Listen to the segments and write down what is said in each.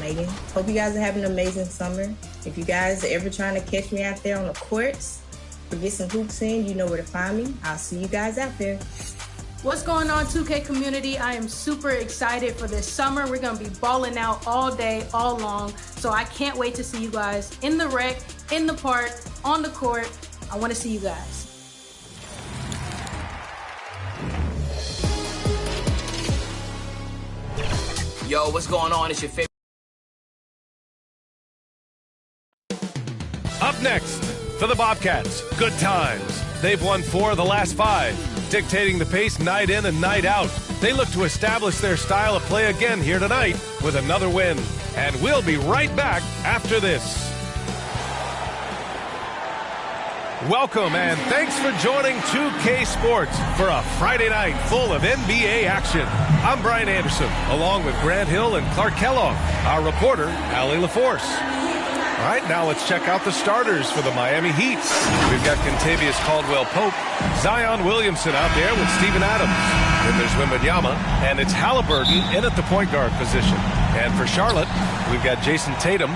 Megan. Hope you guys are having an amazing summer. If you guys are ever trying to catch me out there on the courts or get some hoops in, you know where to find me. I'll see you guys out there. What's going on, 2K community? I am super excited for this summer. We're going to be balling out all day, all long. So I can't wait to see you guys in the rec, in the park, on the court. I want to see you guys. Yo, what's going on? It's your favorite. Up next, for the Bobcats, good times. They've won 4 of the last 5, dictating the pace night in and night out. They look to establish their style of play again here tonight with another win. And we'll be right back after this. Welcome and thanks for joining 2K Sports for a Friday night full of NBA action. I'm Brian Anderson, along with Grant Hill and Clark Kellogg, our reporter, Allie LaForce. All right, now let's check out the starters for the Miami Heat. We've got Kentavious Caldwell-Pope, Zion Williamson out there with Steven Adams. Then there's Wembanyama, and it's Halliburton in at the point guard position. And for Charlotte, we've got Jason Tatum,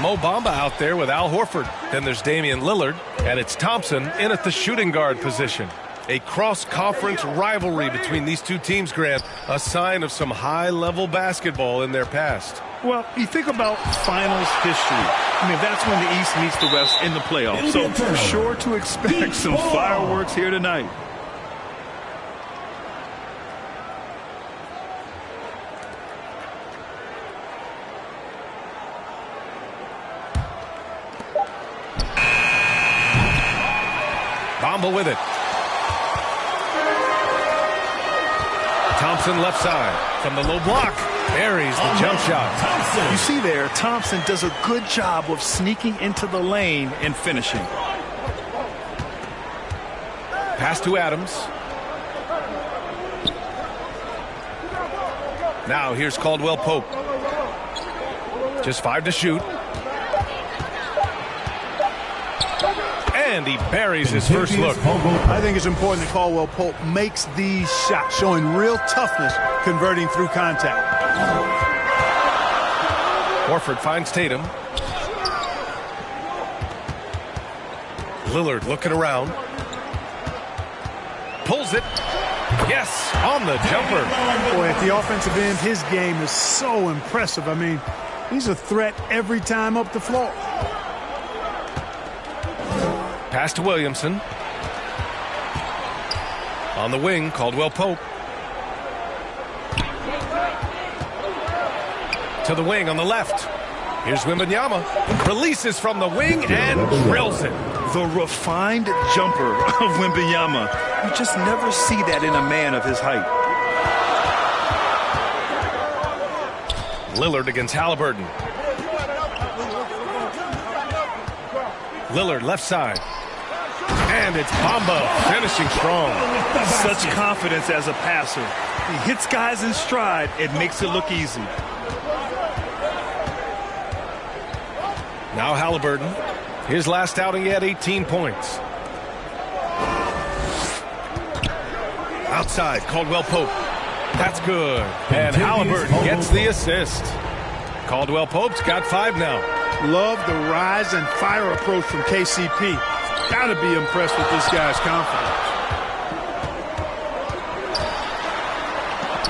Mo Bamba out there with Al Horford. Then there's Damian Lillard, and it's Thompson in at the shooting guard position. A cross-conference rivalry between these two teams, Grant, a sign of some high-level basketball in their past. Well, you think about finals history. I mean, that's when the East meets the West in the playoffs. So for sure to expect some fireworks here tonight. Bamba with it. Thompson left side from the low block. Buries the jump shot. You see there, Thompson does a good job of sneaking into the lane and finishing. Pass to Adams. Now here's Caldwell-Pope. Just 5 to shoot. And he buries his first look. I think it's important that Caldwell-Pope makes these shots, showing real toughness, converting through contact. Horford finds Tatum. Lillard looking around. Pulls it. Yes, on the jumper. Boy, at the offensive end, his game is so impressive. I mean, he's a threat every time up the floor. Pass to Williamson. On the wing, Caldwell-Pope. To the wing on the left. Here's Wembanyama. Releases from the wing and drills it. The refined jumper of Wembanyama. You just never see that in a man of his height. Lillard against Halliburton. Lillard left side. And it's Bamba finishing strong. Such confidence as a passer. He hits guys in stride. It makes it look easy. Now Halliburton. His last outing, he had 18 points. Outside, Caldwell-Pope. That's good. And Halliburton gets the assist. Caldwell-Pope's got 5 now. Love the rise and fire approach from KCP. Got to be impressed with this guy's confidence.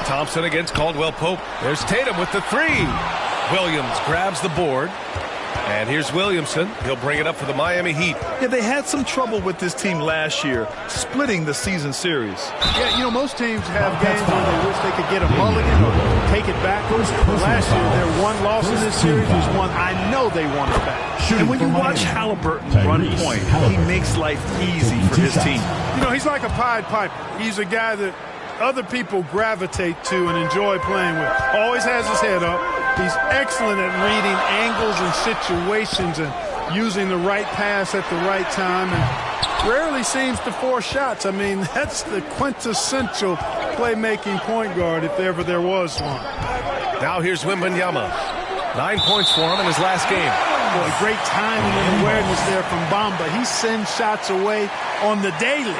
Thompson against Caldwell-Pope. There's Tatum with the 3. Williams grabs the board. And here's Williamson. He'll bring it up for the Miami Heat. Yeah, they had some trouble with this team last year, splitting the season series. Yeah, you know, most teams have games where they wish they could get a mulligan or take it backwards. Last year, their one loss in this series was one I know they want it back. And when you watch Halliburton run point, he makes life easy for his team. You know, he's like a Pied Piper. He's a guy that other people gravitate to and enjoy playing with. Always has his head up. He's excellent at reading angles and situations and using the right pass at the right time, and rarely seems to force shots. I mean, that's the quintessential playmaking point guard if ever there was one. Now here's Wembanyama. 9 points for him in his last game. Boy, great timing and awareness there from Bamba. He sends shots away on the daily.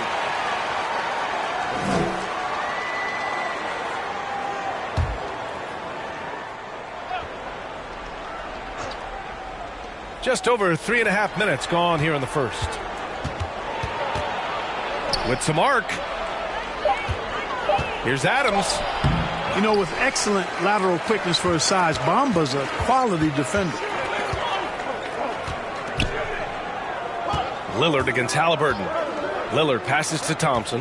Just over 3.5 minutes gone here in the first. With some arc. Here's Adams. You know, with excellent lateral quickness for his size, Bamba's a quality defender. Lillard against Halliburton. Lillard passes to Thompson.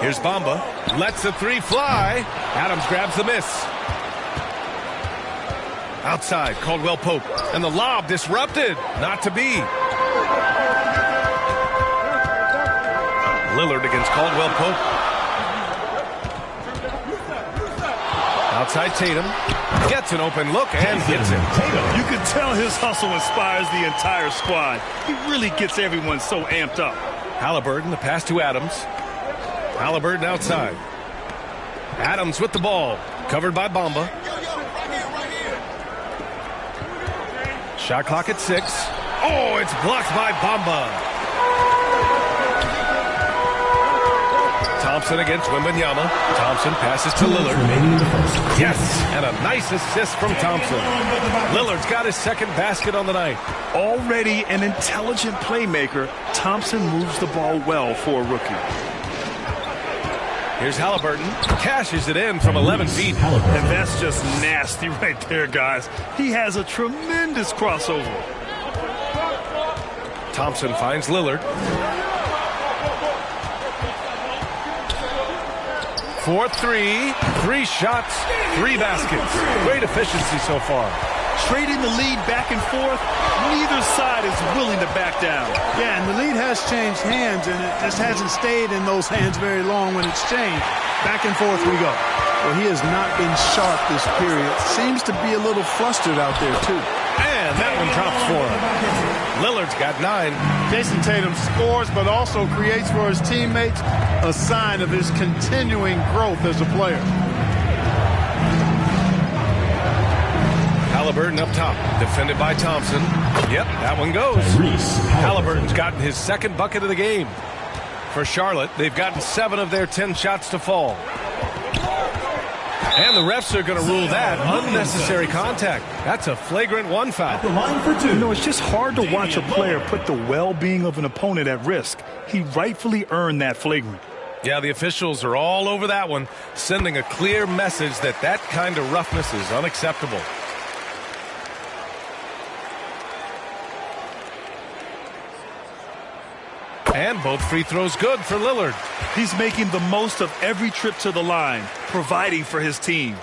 Here's Bamba. Lets the three fly. Adams grabs the miss. Outside, Caldwell Pope. And the lob disrupted. Not to be. Lillard against Caldwell Pope. Outside Tatum. Gets an open look and hits it. You can tell his hustle inspires the entire squad. He really gets everyone so amped up. Halliburton, the pass to Adams. Halliburton outside. Adams with the ball. Covered by Bamba. Shot clock at 6. Oh, it's blocked by Bamba. Thompson against Wembanyama. Thompson passes to Lillard. Yes, and a nice assist from Thompson. Lillard's got his second basket on the night. Already an intelligent playmaker, Thompson moves the ball well for a rookie. Here's Halliburton. Cashes it in from 11 feet. And that's just nasty right there, guys. He has a tremendous crossover. Thompson finds Lillard. 4-3. 3 shots, 3 baskets. Great efficiency so far. Trading the lead back and forth, neither side is willing to back down. Yeah, and the lead has changed hands, and it just hasn't stayed in those hands very long when it's changed. Back and forth we go. Well, he has not been sharp this period. Seems to be a little flustered out there, too. And that one drops for him. Lillard's got 9. Jason Tatum scores, but also creates for his teammates a sign of his continuing growth as a player. Halliburton up top, defended by Thompson. Yep, that one goes. Halliburton's gotten his second bucket of the game. For Charlotte, they've gotten 7 of their 10 shots to fall. And the refs are going to rule that unnecessary contact. That's a flagrant 1 foul. You know, it's just hard to watch a player put the well-being of an opponent at risk. He rightfully earned that flagrant. Yeah, the officials are all over that one, sending a clear message that that kind of roughness is unacceptable. And both free throws good for Lillard. He's making the most of every trip to the line, providing for his team.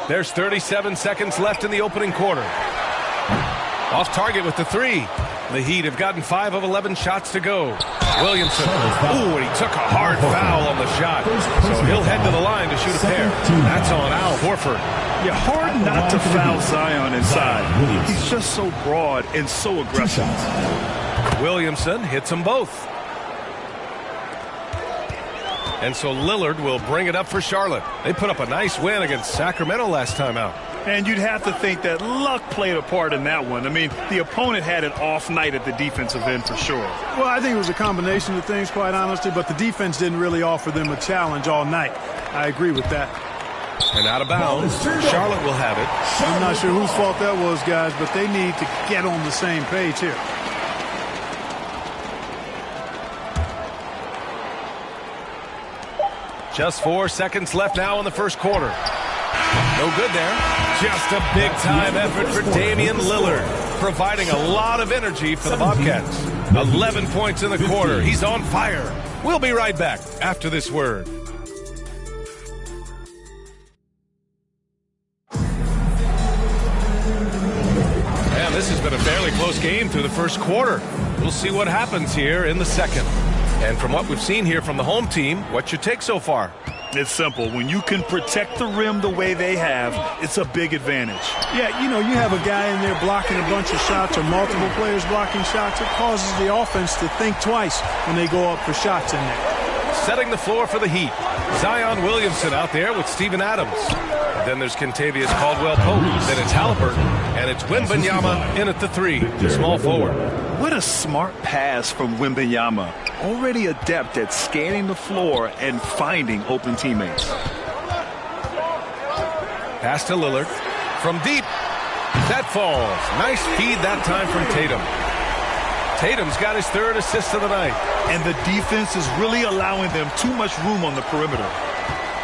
There's 37 seconds left in the opening quarter. Off target with the 3. The Heat have gotten 5 of 11 shots to go. Williamson. Ooh, and he took a hard foul on the shot. So he'll head to the line to shoot a pair. That's on Al Horford. Yeah, hard not to foul Zion inside. He's just so broad and so aggressive. Williamson hits them both. And so Lillard will bring it up for Charlotte. They put up a nice win against Sacramento last time out. And you'd have to think that luck played a part in that one. I mean, the opponent had an off night at the defensive end for sure. Well, I think it was a combination of things, quite honestly, but the defense didn't really offer them a challenge all night. I agree with that. And out of bounds, Charlotte will have it. I'm not sure whose fault that was, guys, but they need to get on the same page here. Just 4 seconds left now in the first quarter. No good there. Just a big-time effort for Damian Lillard, providing a lot of energy for the Bobcats. 11 points in the quarter. He's on fire. We'll be right back after this word. Man, this has been a fairly close game through the first quarter. We'll see what happens here in the second. And from what we've seen here from the home team, what's your take so far? It's simple. When you can protect the rim the way they have, it's a big advantage. Yeah, you know, you have a guy in there blocking a bunch of shots or multiple players blocking shots. It causes the offense to think twice when they go up for shots in there. Setting the floor for the Heat. Zion Williamson out there with Steven Adams. Then there's Kentavious Caldwell-Pope. Then it's Halliburton. And it's Wembanyama in at the 3. Small forward. What a smart pass from Wembanyama. Already adept at scanning the floor and finding open teammates. Pass to Lillard. From deep. That falls. Nice feed that time from Tatum. Tatum's got his 3rd assist of the night. And the defense is really allowing them too much room on the perimeter.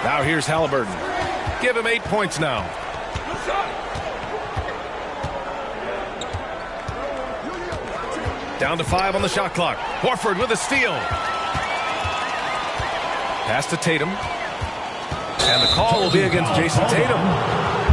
Now here's Halliburton. Give him 8 points now. Down to 5 on the shot clock. Horford with a steal. Pass to Tatum. And the call will be against Jason Tatum.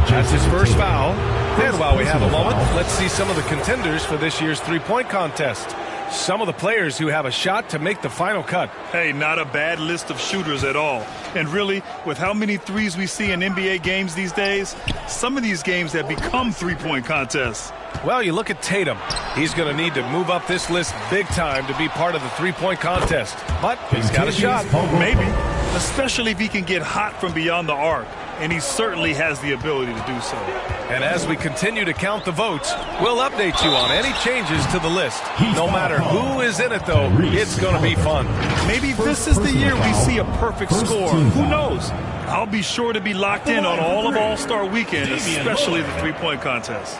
That's his first foul. And while we have a moment, let's see some of the contenders for this year's three-point contest. Some of the players who have a shot to make the final cut. Hey, not a bad list of shooters at all. And really, with how many threes we see in NBA games these days, some of these games have become three-point contests. Well, you look at Tatum. He's going to need to move up this list big time to be part of the three-point contest. But he's got a shot. Maybe, especially if he can get hot from beyond the arc. And he certainly has the ability to do so. And as we continue to count the votes, we'll update you on any changes to the list. No matter who is in it, though, it's going to be fun. Maybe this is the year we see a perfect score. Who knows? I'll be sure to be locked in on all of All-Star Weekend, especially the three-point contest.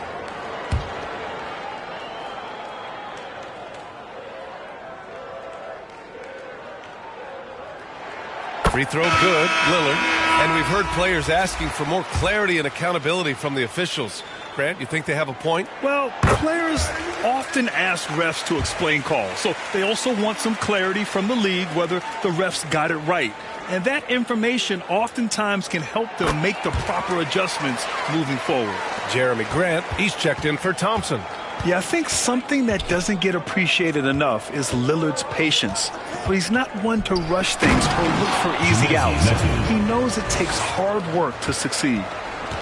Free throw good, Lillard. And we've heard players asking for more clarity and accountability from the officials. Grant, you think they have a point? Well, players often ask refs to explain calls. So they also want some clarity from the league whether the refs got it right. And that information oftentimes can help them make the proper adjustments moving forward. Jeremy Grant, he's checked in for Thompson. Yeah, I think something that doesn't get appreciated enough is Lillard's patience. But he's not one to rush things or look for easy outs. He knows it takes hard work to succeed.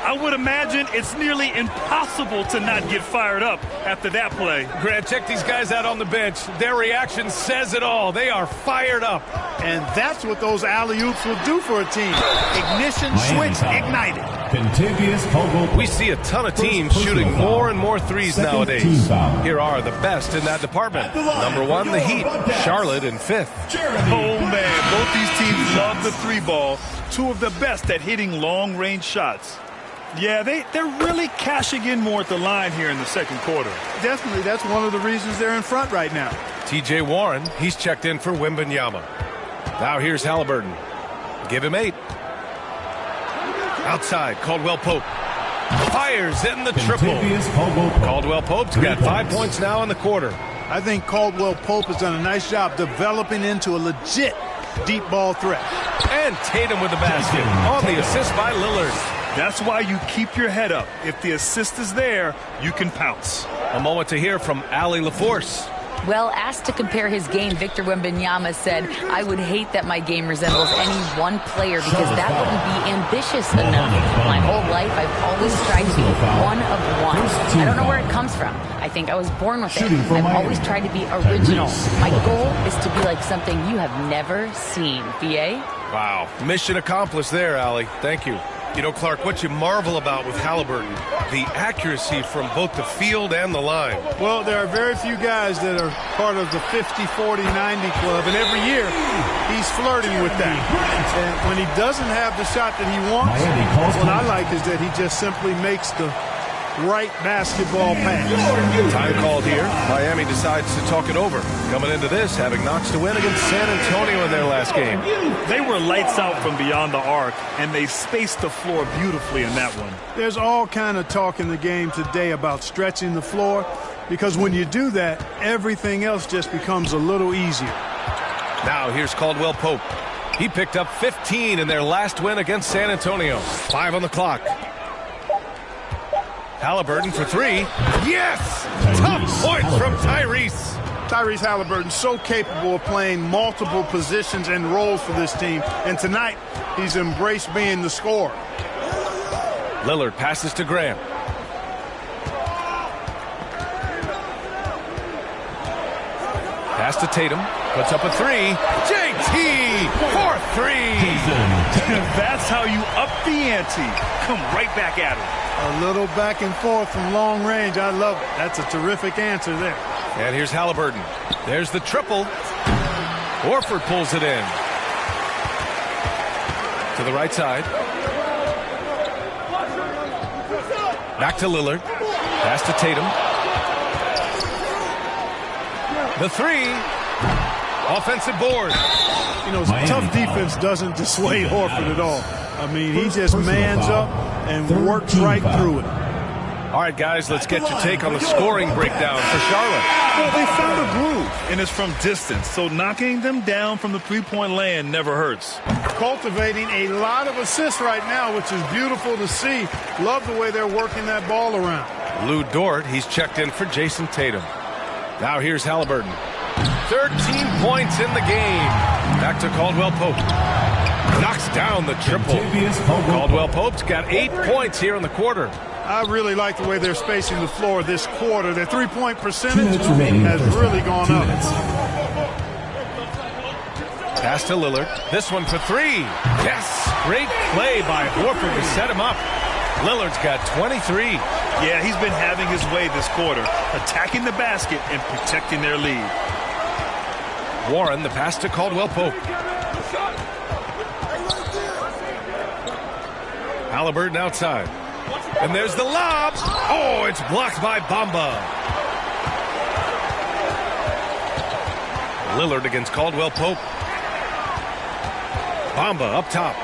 I would imagine it's nearly impossible to not get fired up after that play. Grant, check these guys out on the bench. Their reaction says it all. They are fired up. And that's what those alley-oops will do for a team. Ignition switch ignited. We see a ton of teams shooting more and more threes nowadays. Here are the best in that department. Number 1, the Heat. Charlotte in 5th. Oh, man. Both these teams love the three ball. Two of the best at hitting long-range shots. Yeah, they're really cashing in more at the line here in the second quarter. Definitely, that's one of the reasons they're in front right now. TJ Warren, he's checked in for Wembanyama. Now here's Halliburton. Give him 8. Outside, Caldwell Pope. Fires in the triple. Caldwell Pope's got 5 points now in the quarter. I think Caldwell Pope has done a nice job developing into a legit deep ball threat. And Tatum with the basket on the assist by Lillard. That's why you keep your head up. If the assist is there, you can pounce. A moment to hear from Allie LaForce. Well, asked to compare his game, Victor Wembanyama said, I would hate that my game resembles any one player because that wouldn't be ambitious enough. My whole life, I've always tried to be one of one. I don't know where it comes from. I think I was born with it. I've always tried to be original. My goal is to be like something you have never seen. VA? Wow. Mission accomplished there, Allie. Thank you. You know, Clark, what you marvel about with Halliburton, the accuracy from both the field and the line. Well, there are very few guys that are part of the 50, 40, 90 club, and every year he's flirting with that. And when he doesn't have the shot that he wants, what I like is that he just simply makes the right basketball pass. Time called here. Miami decides to talk it over. Coming into this, having notched a win against San Antonio in their last game. They were lights out from beyond the arc, and they spaced the floor beautifully in that one. There's all kind of talk in the game today about stretching the floor, because when you do that, everything else just becomes a little easier. Now here's Caldwell Pope. He picked up 15 in their last win against San Antonio. 5 on the clock. Halliburton for 3. Yes! Tough points from Tyrese. Tyrese Halliburton so capable of playing multiple positions and roles for this team. And tonight, he's embraced being the scorer. Lillard passes to Grant. Pass to Tatum. Puts up a 3. JT for 3. That's how you up the ante. Come right back at him. A little back and forth from long range. I love it. That's a terrific answer there. And here's Halliburton. There's the triple. Horford pulls it in. To the right side. Back to Lillard. Pass to Tatum. The three. Offensive board. You know, tough defense doesn't dissuade Horford at all. I mean, he just mans up and works right through it. All right, guys, let's get your take on the scoring breakdown for Charlotte. Well, they found a groove, and it's from distance, so knocking them down from the three-point land never hurts. Cultivating a lot of assists right now, which is beautiful to see. Love the way they're working that ball around. Lou Dort, he's checked in for Jason Tatum. Now here's Halliburton. 13 points in the game. Back to Caldwell Pope. Knocks down the triple. Caldwell Pope's got 8 points here in the quarter. I really like the way they're spacing the floor this quarter. Their three-point percentage has really gone up. Pass to Lillard. This one for three. Yes! Great play by Horford to set him up. Lillard's got 23. Yeah, he's been having his way this quarter, attacking the basket and protecting their lead. Warren, the pass to Caldwell Pope. Halliburton outside. And there's the lob. Oh, it's blocked by Bamba. Lillard against Caldwell Pope. Bamba up top.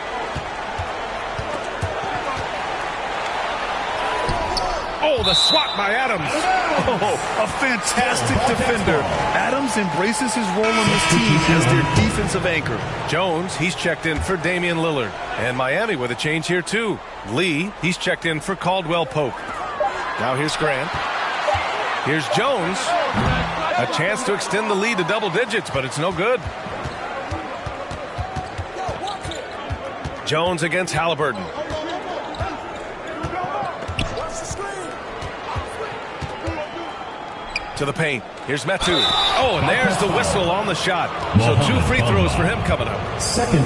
Oh, the swat by Adams. Oh, a fantastic defender. Adams embraces his role on this team as their defensive anchor. Jones, he's checked in for Damian Lillard. And Miami with a change here, too. Lee, he's checked in for Caldwell Pope. Now here's Grant. Here's Jones. A chance to extend the lead to double digits, but it's no good. Jones against Halliburton. To the paint. Here's Metu. Oh, and there's the whistle on the shot. So 2 free throws for him coming up.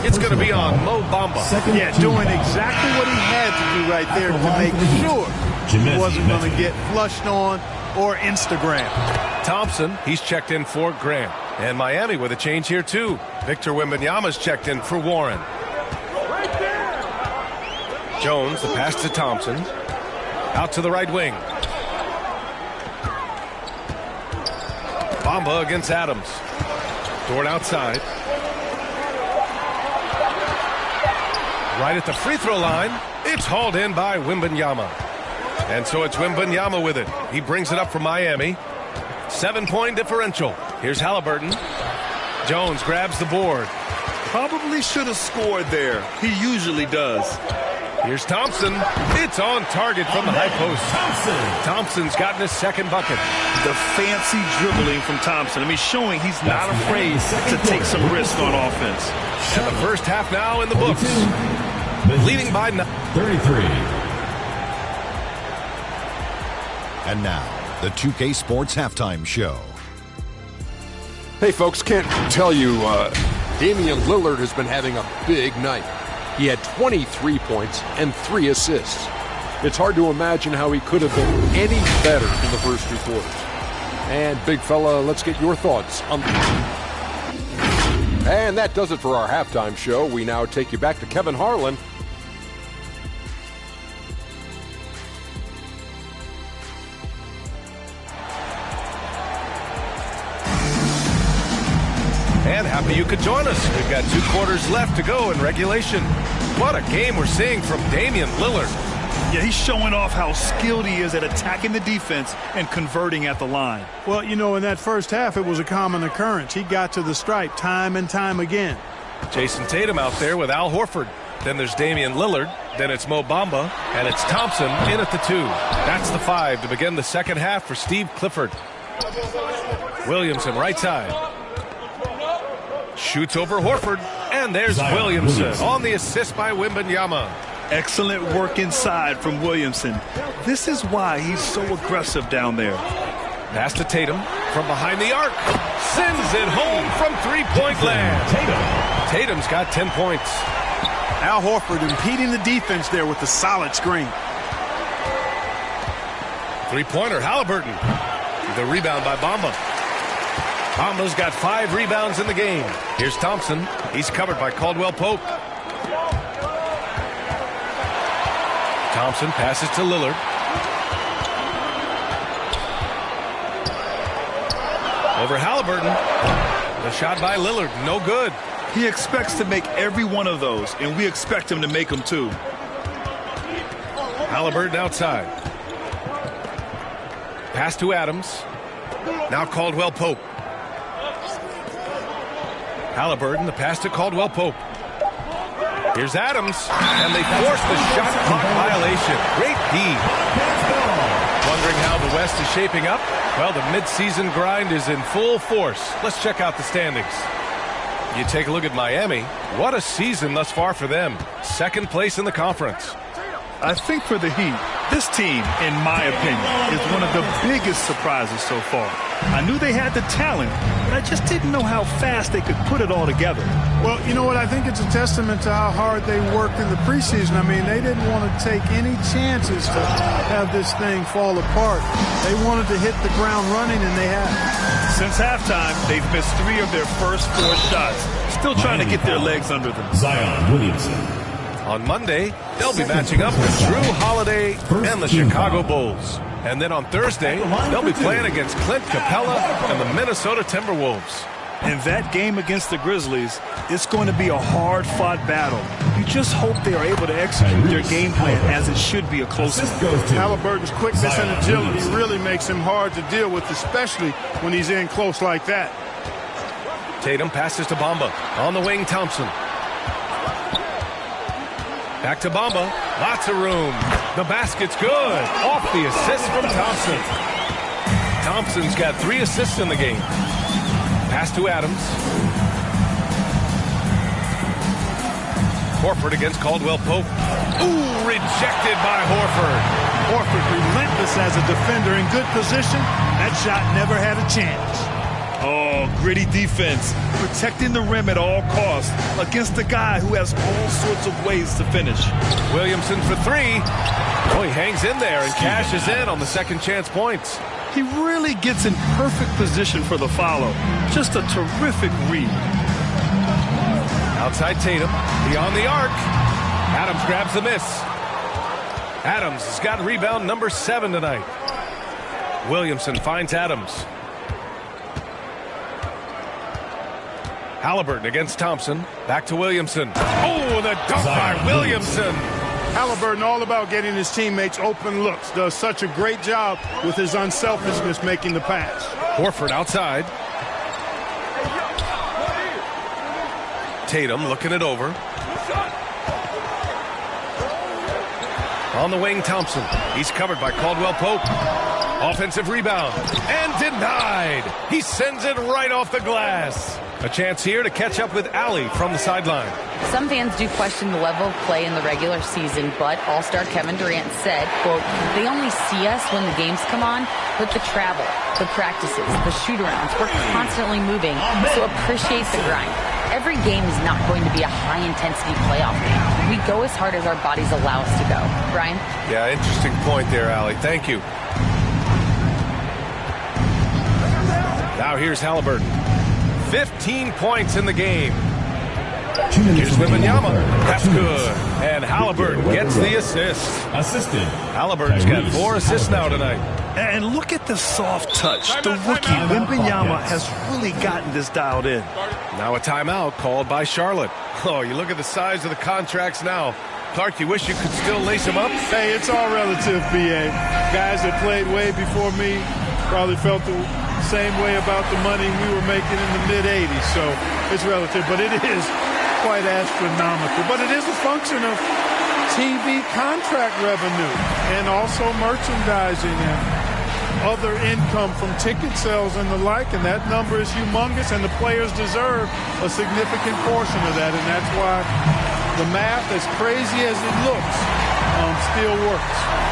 It's going to be on Mo Bamba. Yeah, doing exactly what he had to do right there to make sure he wasn't going to get flushed on or Instagram. Thompson, he's checked in for Grant. And Miami with a change here, too. Victor Wembanyama's checked in for Warren. Jones, the pass to Thompson. Out to the right wing. Bamba against Adams. Dort outside. Right at the free throw line. It's hauled in by Wembanyama. And so it's Wembanyama with it. He brings it up for Miami. 7-point differential. Here's Halliburton. Jones grabs the board. Probably should have scored there. He usually does. Here's Thompson. It's on target from the high post. Thompson's gotten his second bucket. The fancy dribbling from Thompson. I mean, showing he's not afraid to take some risk on offense. And the first half now in the books. Leading by 33. And now, the 2K Sports Halftime Show. Hey, folks, can't tell you, Damian Lillard has been having a big night. He had 23 points and 3 assists. It's hard to imagine how he could have been any better in the first 2 quarters. And, big fella, let's get your thoughts on And that does it for our halftime show. We now take you back to Kevin Harlan. And happy you could join us. We've got 2 quarters left to go in regulation. What a game we're seeing from Damian Lillard. Yeah, he's showing off how skilled he is at attacking the defense and converting at the line. Well, you know, in that first half, it was a common occurrence. He got to the stripe time and time again. Jason Tatum out there with Al Horford. Then there's Damian Lillard. Then it's Mo Bamba. And it's Thompson in at the 2. That's the 5 to begin the second half for Steve Clifford. Williamson right side. Shoots over Horford, and there's Williamson on the assist by Wembanyama. Excellent work inside from Williamson. This is why he's so aggressive down there. Pass to Tatum from behind the arc. Sends it home from three-point land. Tatum's got 10 points. Al Horford impeding the defense there with the solid screen. Three-pointer, Halliburton. The rebound by Bamba. Bamba's got 5 rebounds in the game. Here's Thompson. He's covered by Caldwell Pope. Thompson passes to Lillard. Over Halliburton. The shot by Lillard, no good. He expects to make every one of those, and we expect him to make them too. Halliburton outside. Pass to Adams. Now Caldwell Pope. Halliburton, the pass to Caldwell Pope. Here's Adams, and they force the shot clock violation. Great D. Wondering how the West is shaping up? Well, the midseason grind is in full force. Let's check out the standings. You take a look at Miami. What a season thus far for them. Second place in the conference. I think for the Heat, this team, in my opinion, is one of the biggest surprises so far. I knew they had the talent, but I just didn't know how fast they could put it all together. Well, you know what? I think it's a testament to how hard they worked in the preseason. I mean, they didn't want to take any chances to have this thing fall apart. They wanted to hit the ground running, and they have. Since halftime, they've missed 3 of their first 4 shots. Still trying to get their legs under them. Zion Williamson. On Monday, they'll be matching up with Drew Holiday and the Chicago Bulls. And then on Thursday, they'll be playing against Clint Capella and the Minnesota Timberwolves. In that game against the Grizzlies, it's going to be a hard-fought battle. You just hope they are able to execute their game plan as it should be a close one. Halliburton's quickness and agility really makes him hard to deal with, especially when he's in close like that. Tatum passes to Bamba. On the wing, Thompson. Back to Bamba. Lots of room. The basket's good. Off the assist from Thompson. Thompson's got 3 assists in the game. Pass to Adams. Horford against Caldwell Pope. Ooh, rejected by Horford. Horford relentless as a defender in good position. That shot never had a chance. Oh, gritty defense. Protecting the rim at all costs against a guy who has all sorts of ways to finish. Williamson for 3. Oh, he hangs in there and cashes in on the second chance points. He really gets in perfect position for the follow. Just a terrific read. Outside Tatum, beyond the arc. Adams grabs the miss. Adams has got rebound number 7 tonight. Williamson finds Adams. Halliburton against Thompson. Back to Williamson. Oh, the dunk by Williamson. Halliburton all about getting his teammates open looks. Does such a great job with his unselfishness making the pass. Horford outside. Tatum looking it over. On the wing, Thompson. He's covered by Caldwell Pope. Offensive rebound. And denied. He sends it right off the glass. A chance here to catch up with Allie from the sideline. Some fans do question the level of play in the regular season, but All-Star Kevin Durant said, quote, they only see us when the games come on, but the travel, the practices, the shoot-arounds, we're constantly moving, so appreciate the grind. Every game is not going to be a high-intensity playoff game. We go as hard as our bodies allow us to go. Brian? Yeah, interesting point there, Allie. Thank you. Now here's Halliburton. 15 points in the game. Here's Wembanyama. That's good. And Halliburton gets the assist. Halliburton's got 4 assists now tonight. And look at the soft touch. The rookie, Wembanyama, has really gotten this dialed in. Now a timeout called by Charlotte. Oh, you look at the size of the contracts now. Clark, you wish you could still lace them up? Hey, it's all relative, B.A. Guys that played way before me probably felt the same way about the money we were making in the mid-'80s, so it's relative, but it is quite astronomical. But it is a function of TV contract revenue and also merchandising and other income from ticket sales and the like, and that number is humongous, and the players deserve a significant portion of that, and that's why the math, as crazy as it looks, still works.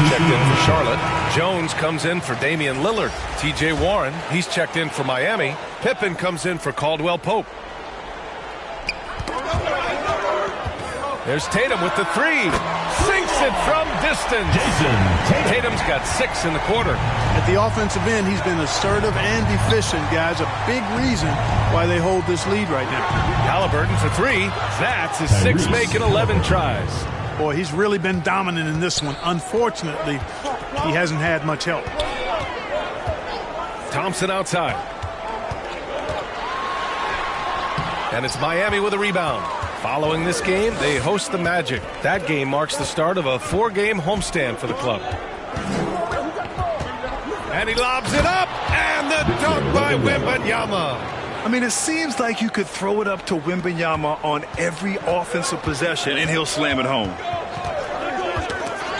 checked in for Charlotte. Jones comes in for Damian Lillard. T.J. Warren, he's checked in for Miami. Pippen comes in for Caldwell Pope. There's Tatum with the three. Sinks it from distance. Tatum's got 6 in the quarter. At the offensive end, he's been assertive and efficient, guys. A big reason why they hold this lead right now. Halliburton for 3. That's his 6th make in 11 tries. Boy, he's really been dominant in this one. Unfortunately, he hasn't had much help. Thompson outside. And it's Miami with a rebound. Following this game, they host the Magic. That game marks the start of a 4-game homestand for the club. And he lobs it up, and the dunk by Wembanyama. I mean, it seems like you could throw it up to Wembanyama on every offensive possession, and he'll slam it home.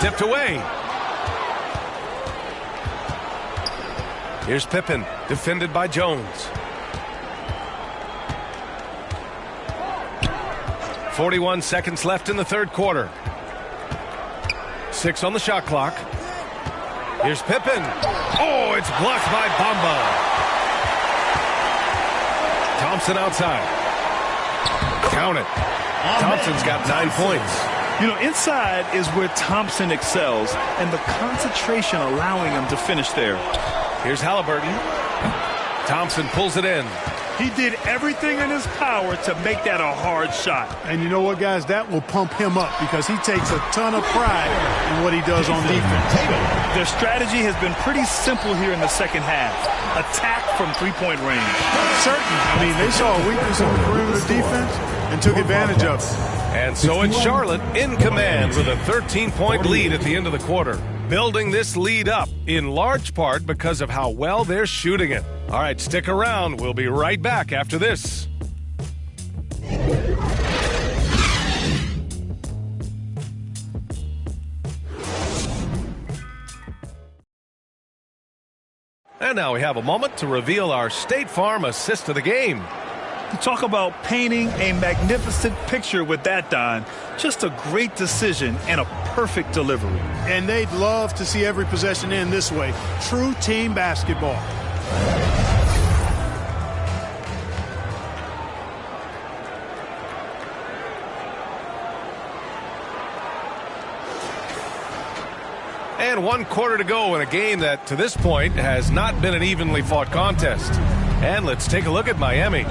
Tipped away. Here's Pippen, defended by Jones. 41 seconds left in the third quarter. 6 on the shot clock. Here's Pippen. Oh, it's blocked by Bamba. Thompson outside. Count it. Thompson's got 9 points. You know, inside is where Thompson excels, and the concentration allowing him to finish there. Here's Halliburton. Thompson pulls it in. He did everything in his power to make that a hard shot. And you know what, guys? That will pump him up because he takes a ton of pride in what he does on defense. Their strategy has been pretty simple here in the second half. Attack from three-point range. Certainly. I mean, they saw a weakness in the perimeter defense and took advantage of it. And so it's Charlotte in command with a 13-point lead at the end of the quarter. Building this lead up in large part because of how well they're shooting it. All right, stick around. We'll be right back after this. And now we have a moment to reveal our State Farm assist of the game. You talk about painting a magnificent picture with that, Don. Just a great decision and a perfect delivery. And they'd love to see every possession end this way. True team basketball. And 1 quarter to go in a game that, to this point, has not been an evenly fought contest. And let's take a look at Miami.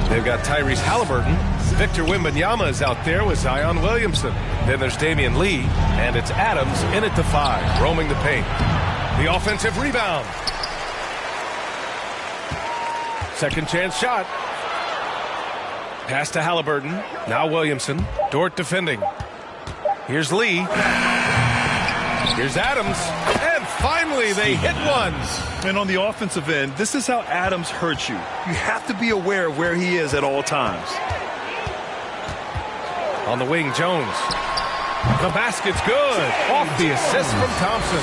They've got Tyrese Halliburton. Victor Wembanyama is out there with Zion Williamson. Then there's Damian Lee, and it's Adams in at the 5, roaming the paint. The offensive rebound. Second chance shot. Pass to Halliburton. Now Williamson. Dort defending. Here's Lee. Here's Adams. And finally they hit one. And on the offensive end, this is how Adams hurts you. You have to be aware of where he is at all times. On the wing, Jones. The basket's good. Off the assist from Thompson.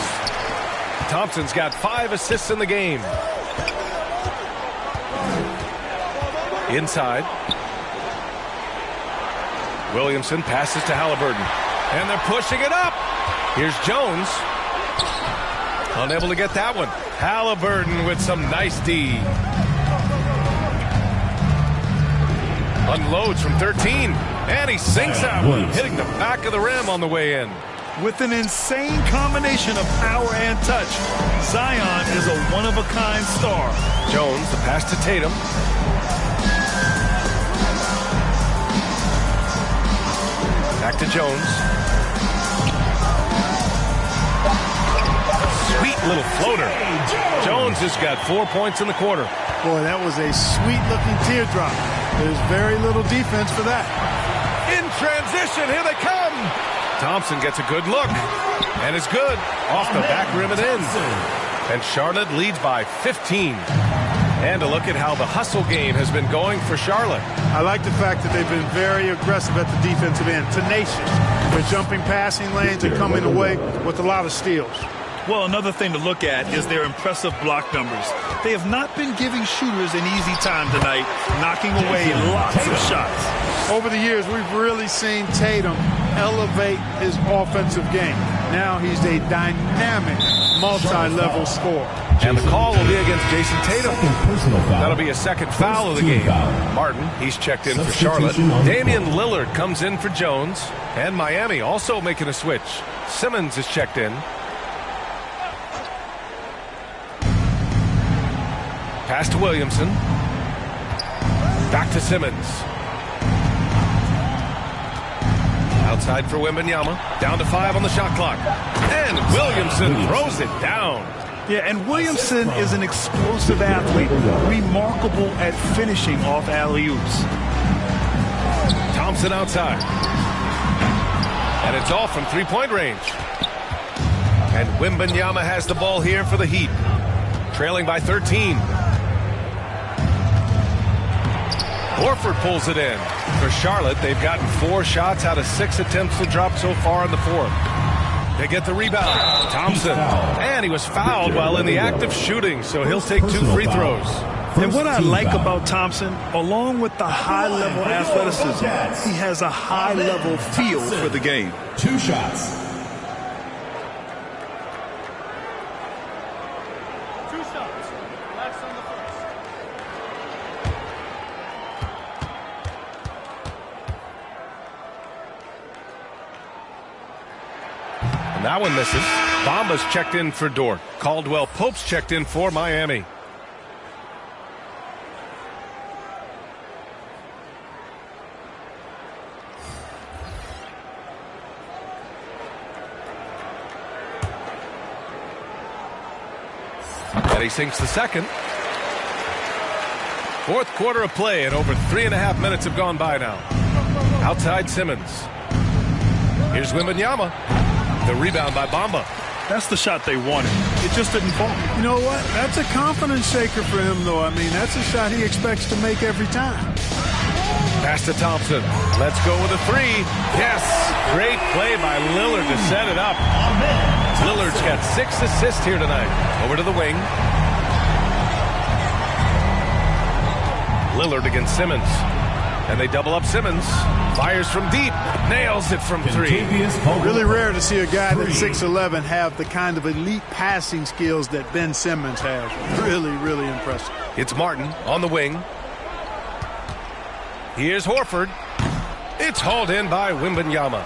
Thompson's got 5 assists in the game. Inside. Williamson passes to Halliburton. And they're pushing it up. Here's Jones. Unable to get that one. Halliburton with some nice D. Unloads from 13. And he sinks that one, hitting the back of the rim on the way in. With an insane combination of power and touch, Zion is a one-of-a-kind star. Jones, the pass to Tatum. Back to Jones. Sweet little floater. Jones has got 4 points in the quarter. Boy, that was a sweet-looking teardrop. There's very little defense for that. In transition, here they come. Thompson gets a good look. And it's good. Off the back rim and in. And Charlotte leads by 15. And a look at how the hustle game has been going for Charlotte. I like the fact that they've been very aggressive at the defensive end. Tenacious. They're jumping passing lanes and coming away with a lot of steals. Well, another thing to look at is their impressive block numbers. They have not been giving shooters an easy time tonight, knocking away lots of shots. Over the years, we've really seen Tatum elevate his offensive game. Now he's a dynamic, multi-level scorer. And the call will be against Jason Tatum. That'll be a second foul of the game. Martin, he's checked in for Charlotte. Damian Lillard comes in for Jones. And Miami also making a switch. Simmons is checked in. Pass to Williamson. Back to Simmons. Outside for Wembanyama. Down to 5 on the shot clock. And Williamson throws it down. Yeah, and Williamson is an explosive athlete, remarkable at finishing off alley-oops. Thompson outside. And it's off from three-point range. And Wembanyama has the ball here for the Heat. Trailing by 13. Horford pulls it in. For Charlotte, they've gotten 4 shots out of 6 attempts to drop so far in the fourth. They get the rebound. Thompson. And he was fouled while in the act of shooting, so he'll take 2 free throws. And what I like about Thompson, along with the high-level athleticism, he has a high-level feel for the game. 2 shots. That one misses. Bamba's checked in for Dort. Caldwell Pope's checked in for Miami. And he sinks the second. Fourth quarter of play, and over 3.5 minutes have gone by now. Outside Simmons. Here's Wembanyama. The rebound by Bamba. That's the shot they wanted. It just didn't fall. You know what? That's a confidence shaker for him, though. I mean, that's a shot he expects to make every time. Pass to Thompson. Let's go with a 3. Yes. Great play by Lillard to set it up. Lillard's got 6 assists here tonight. Over to the wing. Lillard against Simmons. And they double up Simmons. Fires from deep. Nails it from 3. Really rare to see a guy that's 6'11" have the kind of elite passing skills that Ben Simmons has. Really, really impressive. It's Martin on the wing. Here's Horford. It's hauled in by Wembanyama.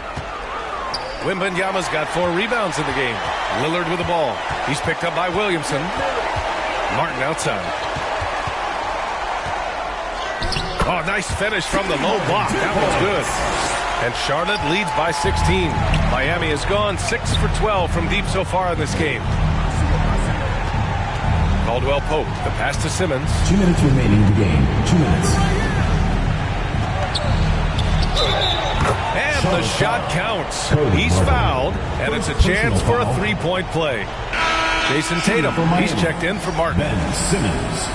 Wembanyama's got 4 rebounds in the game. Lillard with the ball. He's picked up by Williamson. Martin outside. Oh, nice finish from the low block. That was good. And Charlotte leads by 16. Miami has gone 6 for 12 from deep so far in this game. Caldwell Pope, the pass to Simmons. 2 minutes remaining in the game. 2 minutes. And the shot counts. He's fouled, and it's a chance for a 3-point play. Jason Tatum, he's checked in for Martin. Ben Simmons.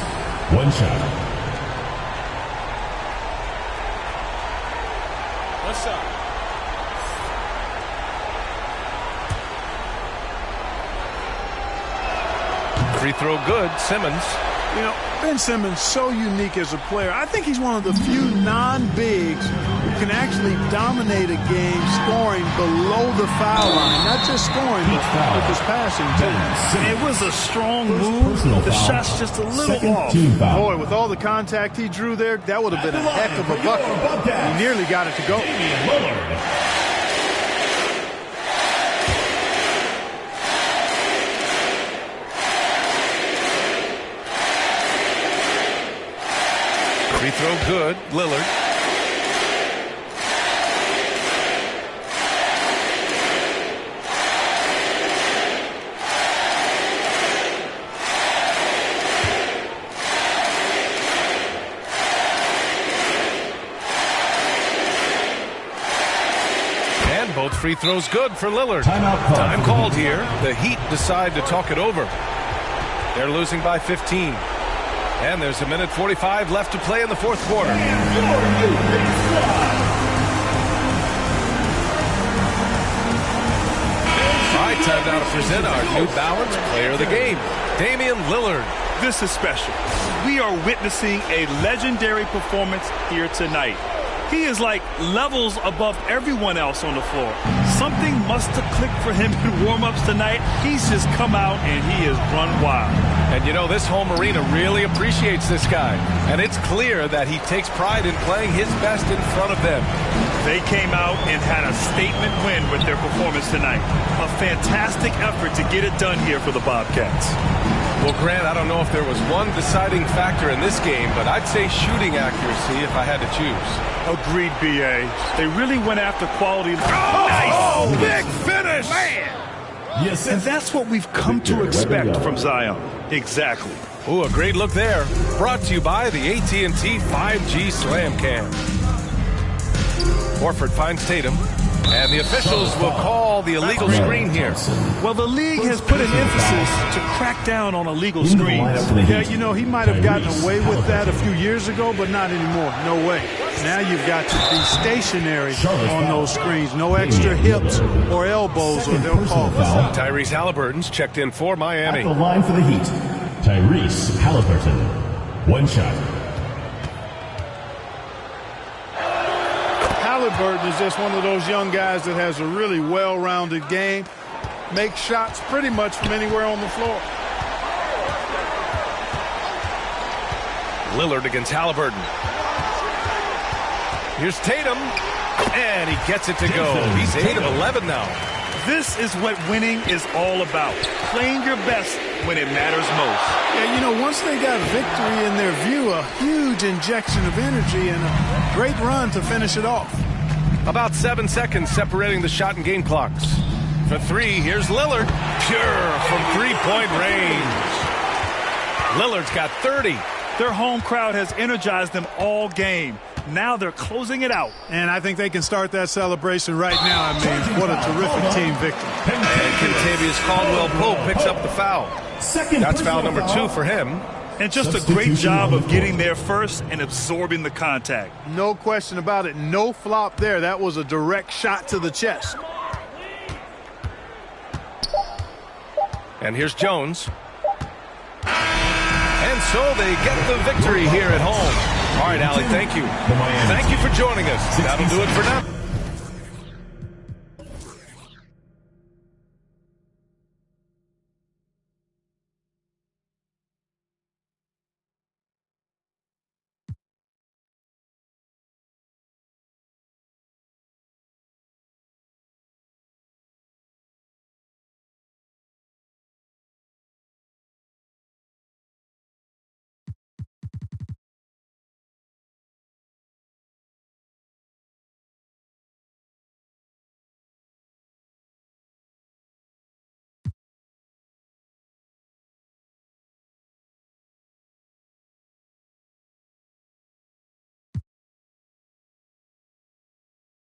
1 shot. What's up? Free throw good, Simmons. You know, Ben Simmons so unique as a player. I think he's one of the few non-bigs who can actually dominate a game scoring below the foul line. Not just scoring, but with his passing too. It was a strong move. The shot's just a little off. Boy, with all the contact he drew there, that would have been a heck of a bucket. He nearly got it to go. Free throw good, Lillard. And both free throws good for Lillard. Time called here. The Heat decide to talk it over. They're losing by 15. And there's 1:45 left to play in the fourth quarter. I time now to present our New Balance Player of the Game, Damian Lillard. This is special. We are witnessing a legendary performance here tonight. He is like levels above everyone else on the floor. Something must have clicked for him in warm-ups tonight. He's just come out and he has run wild. And you know, this home arena really appreciates this guy. And it's clear that he takes pride in playing his best in front of them. They came out and had a statement win with their performance tonight. A fantastic effort to get it done here for the Bobcats. Well, Grant, I don't know if there was one deciding factor in this game, but I'd say shooting accuracy if I had to choose. Agreed, B.A. They really went after quality. Oh, nice. Big finish! Man. Yes, and that's what we've come to expect from Zion. Exactly. Ooh, a great look there. Brought to you by the AT&T 5G Slam Cam. Horford finds Tatum. And the officials will call the illegal screen here. Well, the league has put an emphasis to crack down on illegal screens. Yeah, you know, he might have gotten away with that a few years ago, but not anymore. No way. Now you've got to be stationary on those screens. No extra hips or elbows, or they'll call it. Tyrese Halliburton's checked in for Miami. At the line for the Heat, Tyrese Halliburton. One shot. Halliburton is just one of those young guys that has a really well-rounded game. Makes shots pretty much from anywhere on the floor. Lillard against Halliburton. Here's Tatum. And he gets it to go. He's 8 of 11 now. This is what winning is all about. Playing your best when it matters most. Yeah, you know, once they got victory in their view, a huge injection of energy and a great run to finish it off. About 7 seconds separating the shot and game clocks. For three, here's Lillard. Pure from three-point range. Lillard's got 30. Their home crowd has energized them all game. Now they're closing it out. And I think they can start that celebration right now. I mean, what a terrific team victory. And Kentavious Caldwell-Pope picks up the foul. That's foul number 2 for him. And just a great job of getting there first and absorbing the contact. No question about it. No flop there. That was a direct shot to the chest. And here's Jones. And so they get the victory here at home. All right, Allie, thank you. Thank you for joining us. That'll do it for now.